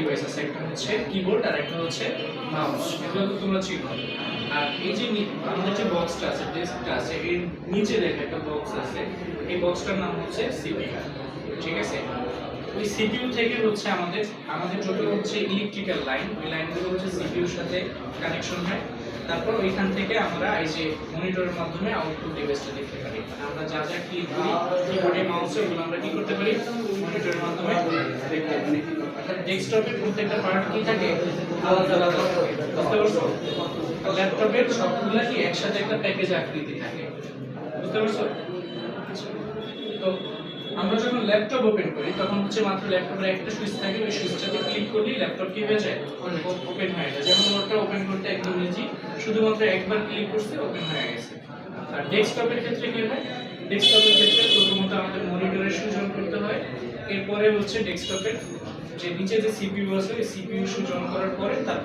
Device আছে, একটা হচ্ছে কিবোর্ড আর একটা হচ্ছে মাউস, এগুলো তো তোমরা চিনো। আর এই যে আমাদের যে বক্সটা আছে, ডেস্কটা আছে, এর নিচে দেখো একটা বক্স আছে, এই বক্সটার নাম হচ্ছে সিপিইউ। ঠিক আছে, ওই সিপিইউ থেকে হচ্ছে আমাদের আমাদের যত হচ্ছে ইলেকট্রিক্যাল লাইন, ওই লাইনগুলো হচ্ছে সিপিইউর সাথে কানেকশন হয়। তারপর ওইখান থেকে আমরা এই যে মনিটরের মাধ্যমে আউটপুট ডিভাইসটা দেখতে পারি। আমরা যা যা ক্লিক করি কিবোর্ডে মাউসে, ওগুলো আমরা কি করতে পারি, মনিটরের মাধ্যমে দেখতে পারি। অর্থাৎ ডেস্কটপের প্রত্যেকটা পার্ট কি থাকে, আলাদা আলাদা থাকে, বুঝতে পারছো? ল্যাপটপের সবগুলা কি একসাথে একটা প্যাকেজ আকৃতি থাকে, বুঝতে পারছো? তো আমরা যখন ল্যাপটপ ওপেন করি তখন হচ্ছে মাত্র ল্যাপটপের একটা সুইচ থাকে, ওই সুইচটাতে ক্লিক করলেই ল্যাপটপ কি হয়ে যায়, ওপেন হয়ে যায়। যেমন ওটা ওপেন করতে একদম ইজি, শুধুমাত্র একবার ক্লিক করতে ওপেন হয়ে গেছে। আর ডেস্কটপের ক্ষেত্রে কি হয়, ডেস্কটপের ক্ষেত্রে প্রথমত আমাদের মনিটরের সুযোগ করতে হয়, এরপরে হচ্ছে ডেস্কটপের যে নিচে যে সিপিইউ আছে, ওই সিপিইউ সুযোগ করার পরে তারপর